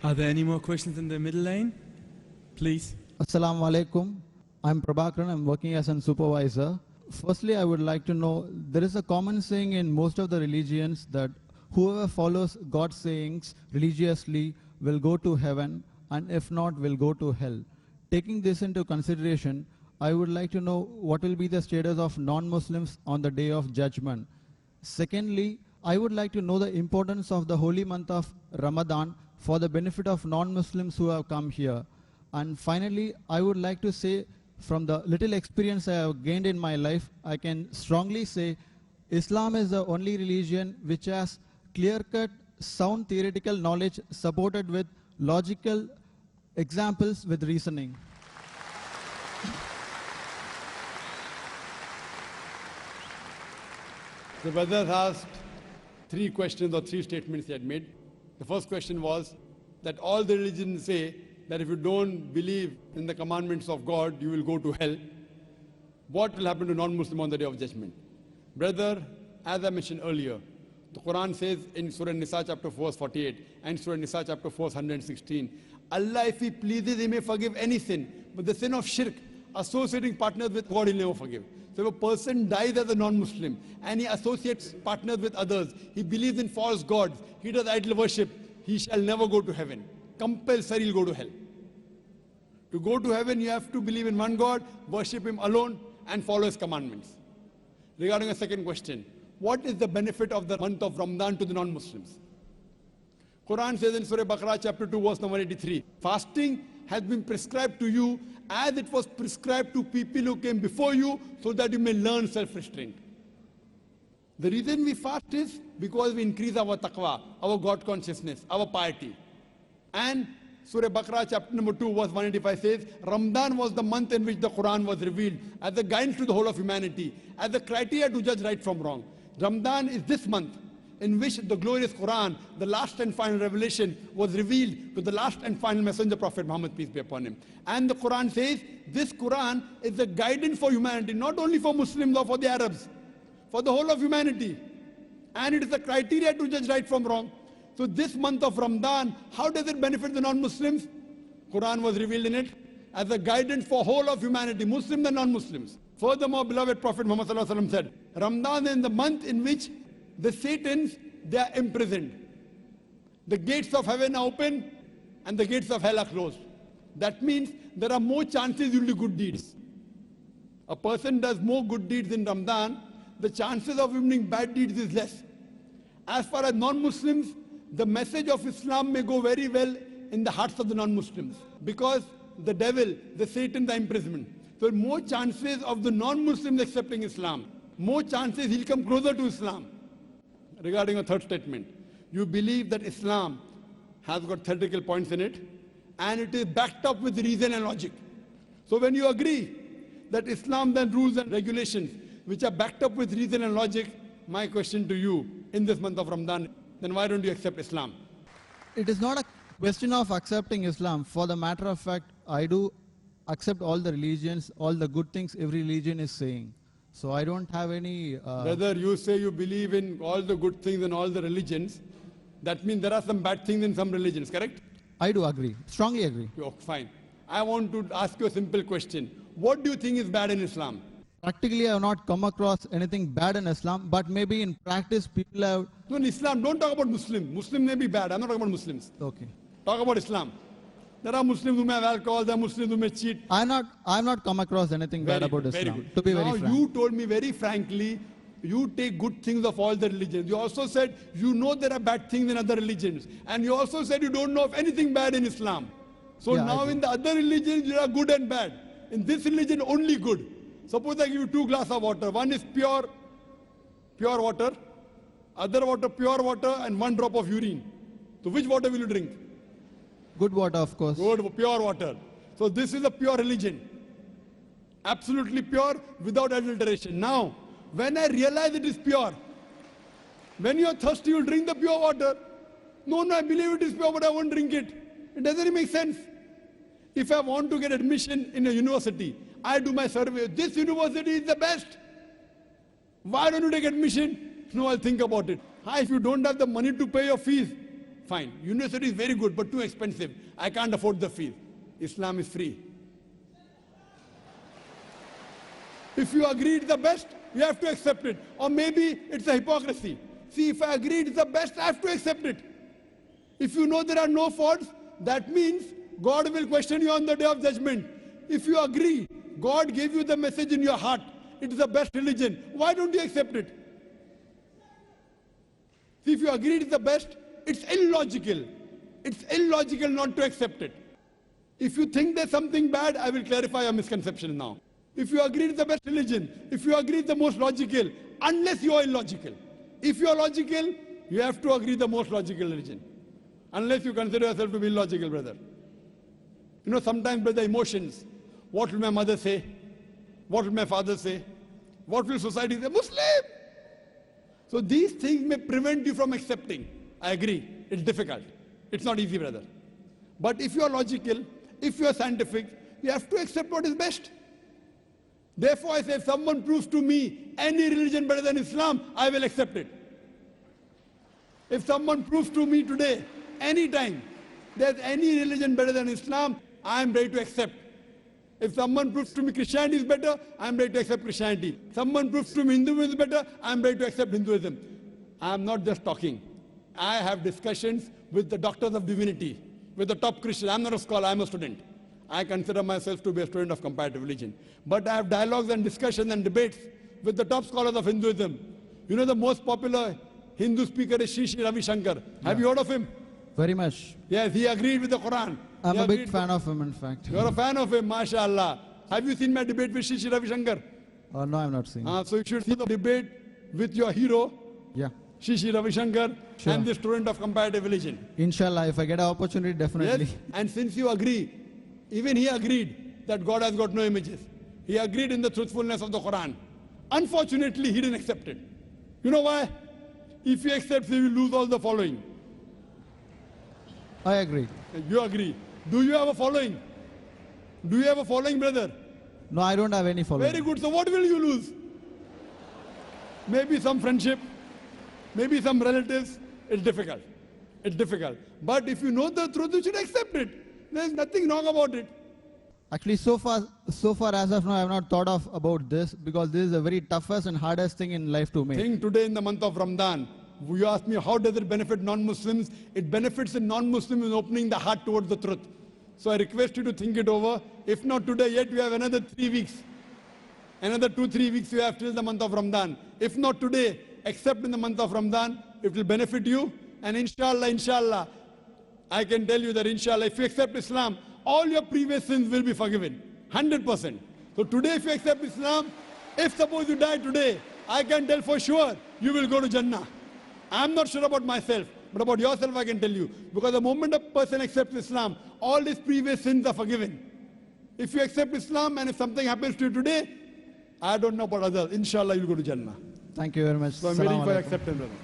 Are there any more questions in the middle lane? Please. Assalamu alaikum. I'm Prabhakaran. I'm working as a supervisor. Firstly, I would like to know, there is a common saying in most of the religions that whoever follows God's sayings religiously will go to heaven, and if not, will go to hell. Taking this into consideration, I would like to know what will be the status of non-Muslims on the day of judgment. Secondly, I would like to know the importance of the holy month of Ramadan for the benefit of non-Muslims who have come here. And finally, I would like to say, from the little experience I have gained in my life, I can strongly say Islam is the only religion which has clear-cut, sound theoretical knowledge supported with logical examples with reasoning. The brother asked 3 questions or 3 statements he had made. The first question was that all the religions say that if you don't believe in the commandments of God, you will go to hell. What will happen to non-Muslim on the day of judgment? Brother, as I mentioned earlier, the Quran says in Surah Nisa chapter 4 verse 48 and Surah Nisa chapter 4 verse 116, Allah, if He pleases, He may forgive any sin, but the sin of shirk, associating partners with God, He'll never forgive. So if a person dies as a non-Muslim and he associates partners with others, he believes in false gods, he does idol worship, he shall never go to heaven. Compulsory he'll go to hell. To go to heaven, you have to believe in one God, worship Him alone, and follow His commandments. Regarding a second question, what is the benefit of the month of Ramadan to the non-Muslims? Quran says in Surah Baqarah chapter 2 verse number 83, fasting has been prescribed to you as it was prescribed to people who came before you, so that you may learn self-restraint. The reason we fast is because we increase our taqwa, our God consciousness, our piety. And Surah Baqarah chapter number 2 verse 185 says, Ramadan was the month in which the Quran was revealed as a guidance to the whole of humanity, as a criteria to judge right from wrong. Ramadan is this month in which the glorious Quran, the last and final revelation, was revealed to the last and final messenger, Prophet Muhammad, peace be upon him. And the Quran says, this Quran is a guidance for humanity, not only for Muslims or for the Arabs, for the whole of humanity. And it is a criteria to judge right from wrong. So this month of Ramadan, how does it benefit the non-Muslims? Quran was revealed in it as a guidance for whole of humanity, Muslims and non-Muslims. Furthermore, beloved Prophet Muhammad said, Ramadan is the month in which the Satans, they are imprisoned. The gates of heaven are open and the gates of hell are closed. That means there are more chances you'll do good deeds. A person does more good deeds in Ramadan, the chances of him doing bad deeds is less. As far as non-Muslims, the message of Islam may go very well in the hearts of the non-Muslims, because the devil, the Satan, the imprisonment. So more chances of the non-Muslims accepting Islam. More chances he'll come closer to Islam. Regarding a third statement, you believe that Islam has got theoretical points in it and it is backed up with reason and logic. So when you agree that Islam then rules and regulations which are backed up with reason and logic, my question to you in this month of Ramadan, then why don't you accept Islam? It is not a question of accepting Islam. For the matter of fact, I do accept all the religions, all the good things every religion is saying. So I don't have any... Whether you say you believe in all the good things in all the religions, that means there are some bad things in some religions, correct? I do agree, strongly agree. Oh, fine. I want to ask you a simple question. What do you think is bad in Islam? Practically, I have not come across anything bad in Islam, but maybe in practice, people have... No, in Islam, don't talk about Muslim. Muslim may be bad. I'm not talking about Muslims. Okay. Talk about Islam. There are Muslims who may have alcohol, there are Muslims who may cheat. I'm not come across anything bad about Islam, good. to be now very frank. You told me very frankly, you take good things of all the religions. You also said you know there are bad things in other religions. And you also said you don't know of anything bad in Islam. So Yeah, now in the other religions, there are good and bad. In this religion, only good. Suppose I give you 2 glasses of water. One is pure water. Other water, pure water, and 1 drop of urine. So which water will you drink? Good water, of course. Good, pure water. So this is a pure religion. Absolutely pure, without adulteration. Now, when I realize it is pure, when you are thirsty, you drink the pure water. No, I believe it is pure, but I won't drink it. It doesn't make sense. If I want to get admission in a university, I do my survey. This university is the best. Why don't you take admission? No, I'll think about it. If you don't have the money to pay your fees, Fine. University is very good, but too expensive. I can't afford the fees. Islam is free. If you agree it's the best, you have to accept it. Or maybe it's a hypocrisy. See, if I agree it's the best, I have to accept it. If you know there are no faults, that means God will question you on the day of judgment. If you agree, God gave you the message in your heart, it is the best religion, why don't you accept it? See, if you agree it's the best, it's illogical. It's illogical not to accept it. If you think there's something bad, I will clarify your misconception now. If you agree it's the best religion, if you agree it's the most logical, unless you are illogical. If you are logical, you have to agree the most logical religion. Unless you consider yourself to be illogical, brother. You know, sometimes, brother, emotions. What will my mother say? What will my father say? What will society say? Muslim! So these things may prevent you from accepting. I agree. It's difficult. It's not easy, brother. But if you are logical, if you are scientific, you have to accept what is best. Therefore, I say, if someone proves to me any religion better than Islam, I will accept it. If someone proves to me today, anytime, there's any religion better than Islam, I am ready to accept. If someone proves to me Christianity is better, I am ready to accept Christianity. Someone proves to me Hinduism is better, I am ready to accept Hinduism. I am not just talking. I have discussions with the doctors of divinity, with the top Christians. I am not a scholar, I am a student. I consider myself to be a student of comparative religion. But I have dialogues and discussions and debates with the top scholars of Hinduism. You know the most popular Hindu speaker is Sri Ravi Shankar. Have you heard of him? Very much. Yes, he agreed with the Quran. I'm a big fan of him, in fact. You're a fan of him, mashallah. Have you seen my debate with Sri Ravi Shankar? No, I've not seen. So you should see the debate with your hero, Yeah. Sri Ravi Shankar, Sure. and the student of comparative religion. Inshallah, if I get an opportunity, definitely. Yes, and since you agree, even he agreed that God has got no images. He agreed in the truthfulness of the Quran. Unfortunately, he didn't accept it. You know why? If he accepts, he will lose all the following. I agree. You agree. Do you have a following? Do you have a following, brother? No, I don't have any following. Very good. So what will you lose? Maybe some friendship, maybe some relatives. It's difficult. It's difficult. But if you know the truth, you should accept it. There's nothing wrong about it. Actually, so far as of now, I have not thought of about this because this is the very toughest and hardest thing in life to make. Think today in the month of Ramadan. You ask me how does it benefit non-Muslims? It benefits the non-Muslims in opening the heart towards the truth. So I request you to think it over. If not today, yet you have another 3 weeks. Another 2-3 weeks you have till the month of Ramadan. If not today, except in the month of Ramadan, it will benefit you. And inshallah, I can tell you that inshallah, if you accept Islam, all your previous sins will be forgiven. 100%. So today if you accept Islam, if suppose you die today, I can tell for sure you will go to Jannah. I'm not sure about myself, but about yourself I can tell you. Because the moment a person accepts Islam, all his previous sins are forgiven. If you accept Islam and if something happens to you today, I don't know about others. Inshallah, you'll go to Jannah. Thank you very much. So I'm waiting Assalamu for your alaikum. acceptance, brother.